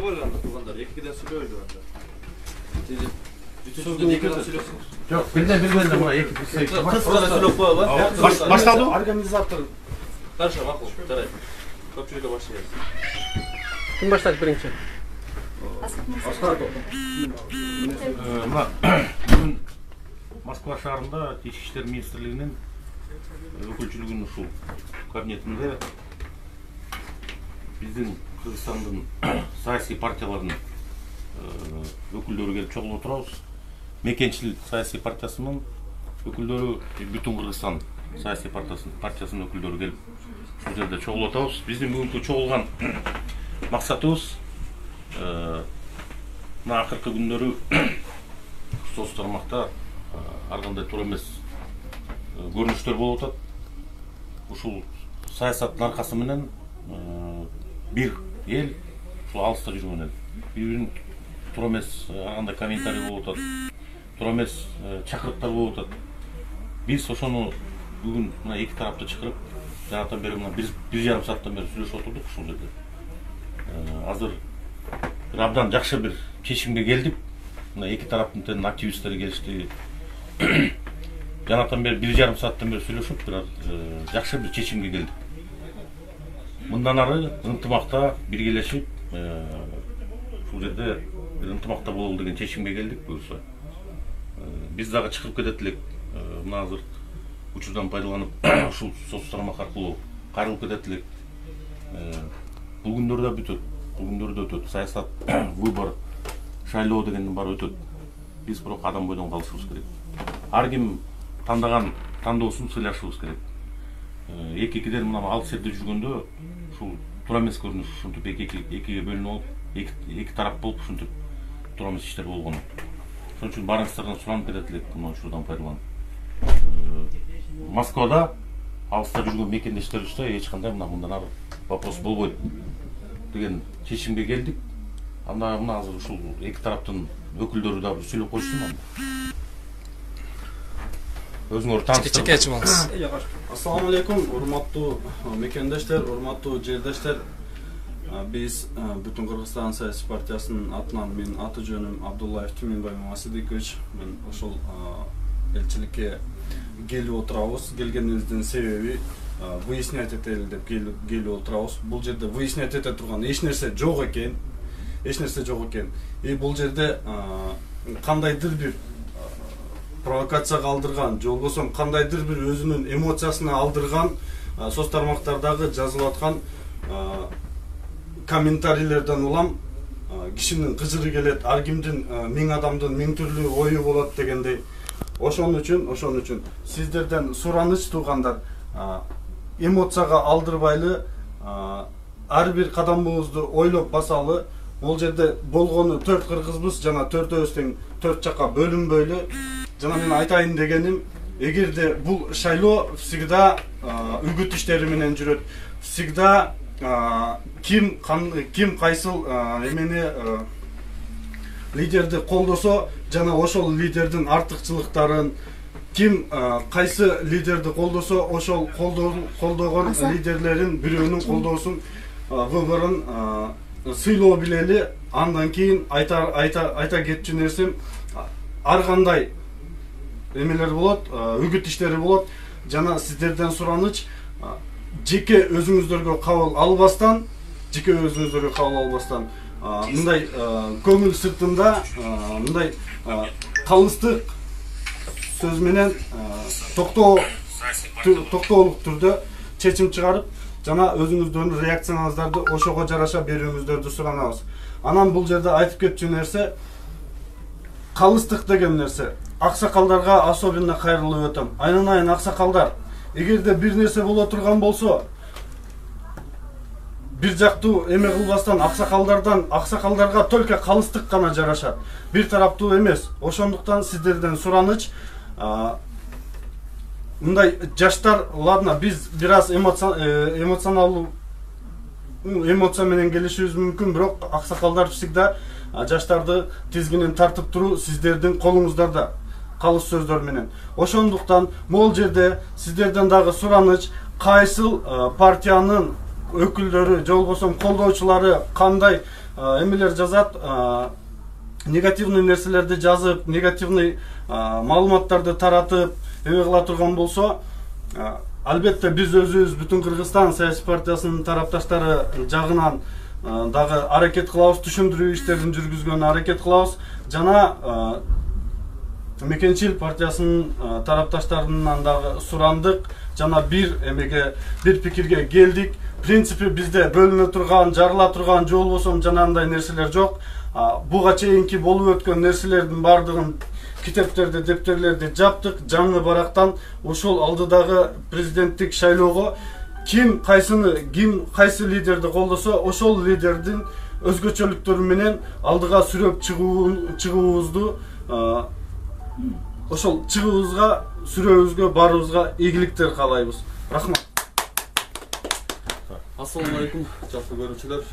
koyganlar turganlar? Ekiden söylüyor anda. Yok, birden buna iki bir şey. Kısmına söylüp koyalım. Başladı. Organizatör. Karşı bakın. Taray. Köpçülükle başlayalım. Kim başladı birinci? Aslan. Bugün Moskva şahrında İçki İşler Ministrliğinin ökülçülüğünün uşul kabinetinde bizden Kırgızstandın siyasi partiyalarının ökülleri gelip çoğulup oturabız. Mekençil siyasi partiyasının ökülleri bütün Kırgızstan siyasi partiyasının ökülleri gelip şu yerde çoğulup oturabız. Bizim bugünkü çoğulgan maksatımız mына акыркы күндөрү соц тармакта ар кандай туура эмес көрүнүштөр болуп атат. Ушул саясаттын аркасы менен бир эл ушул алыста жүргөн эл бири-бирин туура эмес ар кандай комментарий болуп атат, туура эмес чакырыктар болуп атат. Биз ошону бүгүн мына эки тарапты чакырып жанатан бери мына бир жарым сааттан бери сүйлөшүп отурдук ушул жерде. Азыр абдан жакшы бир чечимге келдик. Мына эки тараптын тең активисттери келишти. Жанатан бери бир жарым сааттан бери сүйлөшүп, бирок жакшы бир чечимге келдик. Мындан ары ынтымакта биргелешип, ушул жерде бир ынтымакта бололу деген чечимге келдик буюрса. Биз дагы чыгып кетет элек. Мына азыр учурдан пайдаланып, ушул соц тармак аркылуу кайрылып кетет элек. Бул күндөрдө бүтөт. Бүгүндөрдө өтөт. Саясат, выбор, шайлоо дегендин баары өтөт. Биз бирок адам бойдон калышыбыз керек. Ар ким тандаган тандоосун сыйлашыбыз керек. Эки-экиден мына алыс жерде жүргөндө ушул туура эмес көрүнүш ушинтип экиге бөлүнүп алып, эки тарап болуп ушинтип туура эмес иштер болгон. Ошон үчүн баарыңыздардан суранып кетет элек мына учурдан пайдаланып. Москвада алыста жүргөн мекендештерибизде эч кандай мындан ары вопрос болбойт деген чечимге келдик. Анда мына азыр ушул эки тараптын өкүлдөрү да бир сүйлөп койсун. Өзүңөр таанышыңыз. Ассаламу алейкум, урматтуу мекендештер, урматтуу жердештер. Биз бүтүн Кыргызстан саясий партиясынын атынан менин аты жөнүм Абдуллаев Тюменбай Масидикович. Мен ошол элчиликке келип отурабыз. Келгенибиздин себеби выяснять этели деп келип отурабыз. Бул жерде выяснять эте турган эч нерсе жок экен. И бул жерде кандайдыр бир провокацияга алдырган, же болбосо кандайдыр бир өзүнүн эмоциясына алдырган соц тармактардагы жазылып аткан комментарийлерден улам кишинин кыжыры келет, ар кимдин миң адамдын миң түрлүү ою болот дегендей. Ошон үчүн сиздерден сураныч туугандар, эмоцияга алдырбайлы, ар бир кадамыбызды ойлоп басалы. Бул жерде болгону 4 кыргызбыз, жана 4-өбүз тең 4 жакка бөлүнбөйлү. Жана мен айтайын дегеним, эгерде бул шайлоо всегда үгүт иштери менен жүрөт. Всегда ким кайсыл эмени лидерди колдосо, жана ошол лидердин артыкчылыктарын, ким кайсы лидерди колдосо, ошол колдогон лидерлерин бирөөнүн колдоосун, выборун сыйлоо билели. Андан кийин айта кетчү нерсем, ар кандай эмелер болот, үгүт иштери болот. Жана сиздерден сураныч, жеке өзүңүздөргө кабыл албастан, мындай көңүл сыртында мындай калыстык сөз менен токтоолук түрдө чечим чыгарып, жана өзүңүздөрдүн реакцияңыздарды ошого жараша берүүңүздөрдү суранабыз. Анан бул жерде айтып кетчү нерсе, калыстык деген нерсе. Аксакалдарга особенно кайрылып өтөм. Айнан аксакалдар, эгерде бир нерсе боло турган болсо, бир жактуу эме кылбастан аксакалдарга только калыстык гана жарашат. Бир тараптуу эмес. Ошондуктан сиздерден сураныч, мындай жаштар, ладно, биз бир аз эмоция менен келишибиз мүмкүн, бирок аксакалдар всегда жаштарды тизгинин тартып туруу сиздердин колуңуздарда. Калыс сөздөр менен. Ошондуктан могул жерде сиздерден дагы сураныч, кайсыл партиянын өкүлдөрү, же болбосо колдоочулары кандай эмелер жазат, негативный нерселерди жазып, негативный маалыматтарды таратып, эме кыла турган болсо, албетте биз өзүбүз бүтүн Кыргызстан саясий партиясынын тарапташтары жагынан дагы аракет кылабыз, түшүндүрүү иштерин жүргүзгөнгө аракет кылабыз. Жана Мекенчил партиясынын тарапташтарынан дагы сурандык, жана бир пикирге келдик. Принципи бизде бөлүнө турган, жарыла турган, же болбосо жанагындай нерселер жок. Буга чейинки болуп өткөн нерселердин бардыгын китептерди, дептерлерди жаптык. Жаңы барактан ошол алдыдагы президенттик шайлоого ким кайсы лидерди колдосо, ошол лидердин өзгөчөлүктөрү менен алдыга сүрөп чыгуубузду, ошол чыгуубузга, сүрөбүзгө, барыбызга ийгиликтер каалайбыз. Рахмат. Ассаламу алейкум, жакшы көрүүчүлөр.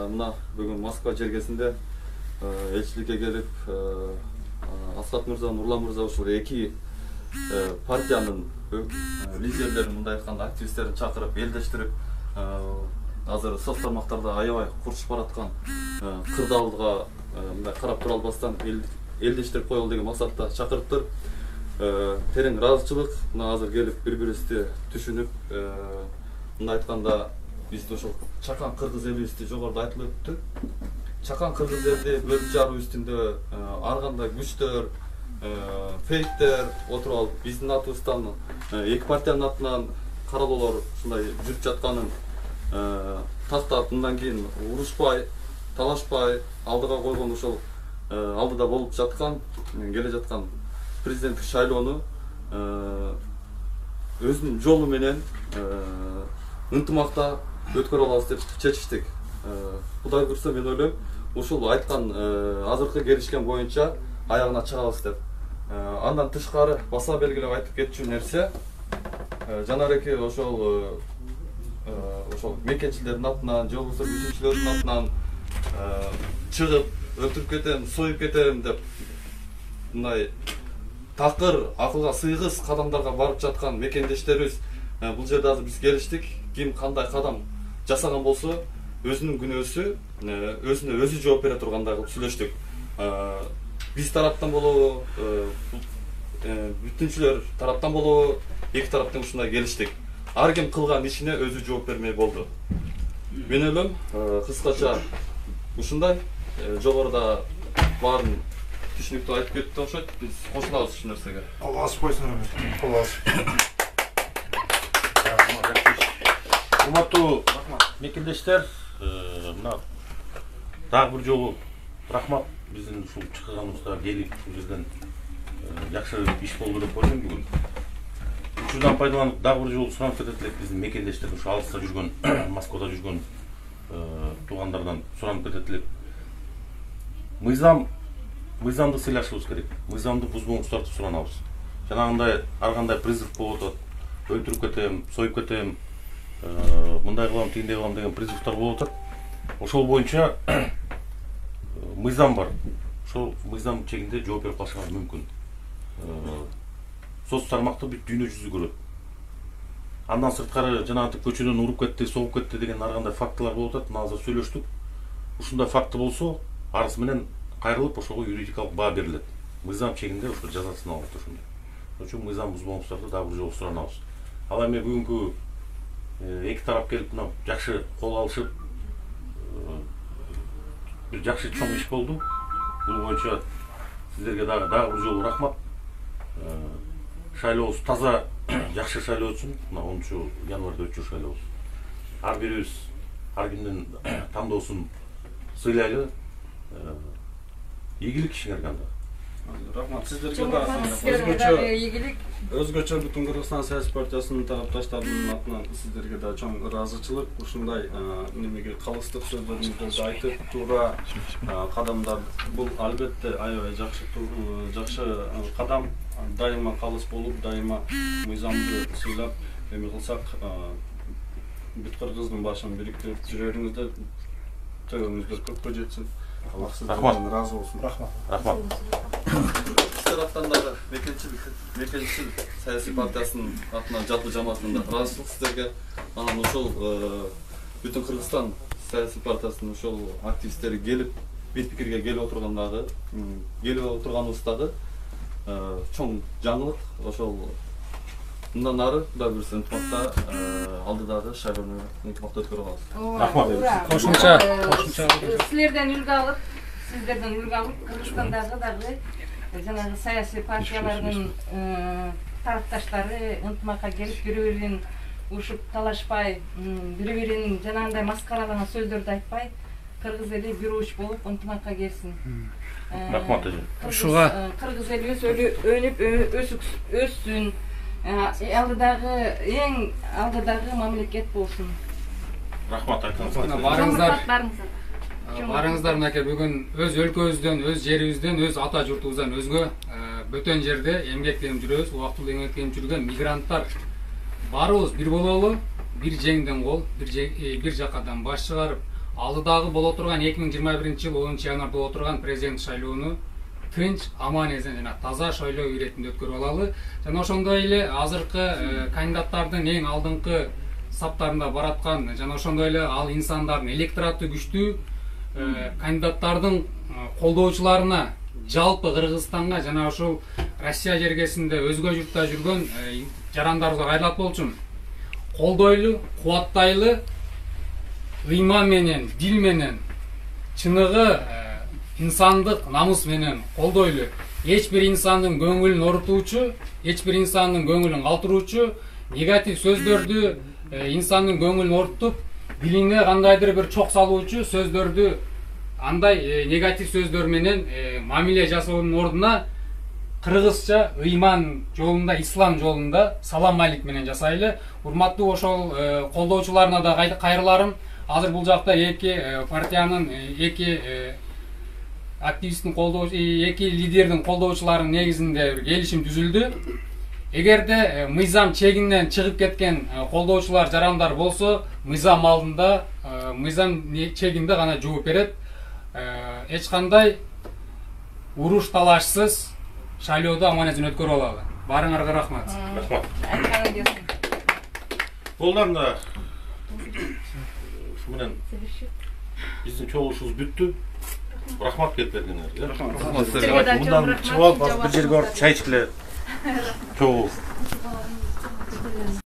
Мына бүгүн Москва жергесинде элчиликке келип, Асхат мырза, Нурлан мырза ушул эки партиянын лидерлерин, мындай айтканда активисттерин чакырып, элдештирип, азыр соц тармактарда аябай курчуп бараткан кырдаалга мындай карап тура албастан элдештирип коелу деген максатта чакырыптыр. Терең ыраазычылык, мына азыр келип бири-бирибизди түшүнүп, мындай айтканда бизди ошол чакан кыргыз элибизди жогоруда айтылып өттү. Чакан кыргыз элди бөлүп жаруу үстүндө ар кандай күчтөр, фейктер отуруп алып, биздин атыбыздан эки партиянын атынан каралоолор ушундай жүрүп жатканын тактап, мындан кийин урушпай, талашпай, алдыга койгон ошол алдыда болуп жаткан, келе жаткан президенттик шайлоону өзүнүн жолу менен ынтымакта өткөрө алабыз деп чечиштик. Кудай буйрса, мен ойлойм, ушул айткан азыркы келишкен боюнча аягына чыгабыз деп. Андан тышкары баса белгилеп айтып кетчү нерсе, жанареки ошол мекенчилердин атынан, же болбосо бүтүнчүлөрдүн атынан чыгып, өлтүрүп кетем, союп кетем деп мындай такыр, акылга сыйгыз кадамдарга барып жаткан мекендештерибиз, бул жерде азыр биз келиштик. Ким кандай кадам жасаган болсо, өзүнүн күнөөсү, өзүнө өзү жооп бере тургандай кылып сүйлөштүк. Биз тараптан болобу, бүтүнчүлөр тараптан болобу, эки тараптан ушундай келиштик. Ар ким кылган ишине өзү жооп бермей болду. Мен ойлойм, кыскача ушундай, жогоруда баарын түшүнүктүү айтып кетти окшойт. Биз кошулабыз ушул нерсеге. Алла азып койсун. Урматтуу мекендештер, мына дагы бир жолу рахмат, биздин ушул чыгганыбызга келип, ушул жерден жакшы иш болду деп ойлойм бүгүн. Ушундан пайдаланып дагы бир жолу суранып кетет элек, биздин мекендештер, ушу алыста жүргөн, Москвада жүргөн туугандардан суранып кетет элек. Мыйзамды сыйлашыбыз керек. Мыйзамды бузбоңуздарды суранабыз. Жанагындай ар кандай призыв болуп атат. Өлтүрүп кетем, союп кетем, мындай кылам, тигиндей кылам деген призывтар болуп атат. Ошол боюнча мыйзам бар. Ошол мыйзам чегинде жооп берип калышыңар мүмкүн. Соц тармакты бүт дүйнө жүзү көрөт. Андан сырткары жанагынтип көчөдөн уруп кетти, согуп кетти деген ар кандай фактылар болуп атат. Мына азыр сүйлөштүк. Ушундай факты болсо, арыз менен кайрылып ошого юридикалык баа берилет. Мыйзам чегинде ошо жазасын алат ошондой. Ошон үчүн мыйзам бузбоңуздарды дагы бир жолу суранабыз. Ал эми бүгүнкү эки тарап келип мына жакшы кол алышып, бир жакшы чоң иш болду. Бул боюнча сиздерге дагы бир жолу рахмат. Шайлообуз таза, жакшы шайлоо өтсүн. Мына 10 январда өтчү шайлообуз. Ар бирибиз ар кимдин тандоосун сыйлайлы. Ийгилик ишиңерге анда. Рахмат сиздерге да өзгөчө бүтүн Кыргызстан саясий партиясынын тарапташтарынын атынан сиздерге да чоң ыраазычылык. Ушундай немеге калыстык сөздөрүңүздү айтып, туура кадамдар, бул албетте аябай жакшы кадам. Дайыма калыс болуп, дайыма мыйзамды сыйлап эме кылсак, бүт Кыргыздын башын бириктирип жүрөрүңүздөр, төбөңүздөр көккө жетсин. Алла сиздерден разы болсун. Рахмат. Биз тараптан дагы мекенчил саясий партиясынын атынан жалпы жамаатынан да ыраазычылык сиздерге. Анан ошол бүтүн Кыргызстан саясий партиясынын ошол активисттери келип бет пикирге келип отурганыбыздагы чоң жаңылык. Ошол мындан ары Кудай буйрса ынтымакта алдыдагы шайлоону ынтымакта өткөрүп алабыз. Рахмат. Кошумча Силерден үлгү алып, Кыргызстандагы дагы жанагы саясий партиялардын тарапташтары ынтымакка келип, бири-бирин урушуп талашпай, бири-биринин жанагындай маскаралаган сөздөрдү айтпай, кыргыз эли бир уч болуп ынтымакка келсин. Рахмат эже. Кыргыз эли өнүп өссүн. Эң алдыдагы мамлекет болсун. Рахмат айтыңыз. Барыңыздар мынакей бүгүн өз өлкөбүздөн, өз жерибизден, өз ата журтубуздан өзгө бөтөн жерде эмгектенип жүрөбүз, убактылуу эмгектенип жүргөн мигранттар барыбыз бир бололу, бир жеңден кол, бир жакадан баш чыгарып, алдыдагы боло турган 2021-жыл 10-январда боло турган президент шайлоону тынч, аман эсен жана таза шайлоо иретинде өткөрүп алалы. Жана ошондой эле азыркы кандидаттардын эң алдыңкы саптарында бараткан, жана ошондой эле ал инсандардын электораты күчтүү кандидаттардын колдоочуларына, жалпы Кыргызстанга жана ошол Россия жергесинде өзгө журтта жүргөн жарандарыбызга кайрылат болчумун. Колдойлу, кубаттайлы, ыйма менен, дил менен, чыныгы инсандык намыс менен колдойлу. Эч бир инсандын көңүлүн орутуучу, эч бир инсандын көңүлүн калтыруучу, негатив сөздөрдү инсандын көңүлүн орутуп, дилине кандайдыр бир чок салуучу сөздөрдү андай негатив сөздөр менен мамиле жасоонун ордуна кыргызча ыйман жолунда, ислам жолунда салам алейк менен жасайлы. Урматтуу ошол колдоочуларына да кайрыларым. Азыр бул жакта эки партиянын, эки активисттин колдоочу, эки лидердин колдоочуларынын негизинде бир келишим түзүлдү. Эгерде мыйзам чегинден чыгып кеткен колдоочулар, жарандар болсо, мыйзам алдында, мыйзам чегинде гана жооп берет. Эч кандай уруш талашсыз шайлоодо аман эсен өткөрүп алалы. Барыңарга рахмат. Рахмат. Болдан да ушу менен биздин чогулушубуз бүттү. Рахмат кетип бергениңерге. Рахмат. Мындан чыгып алып бир жерге барып чай ичкиле. Чогуу.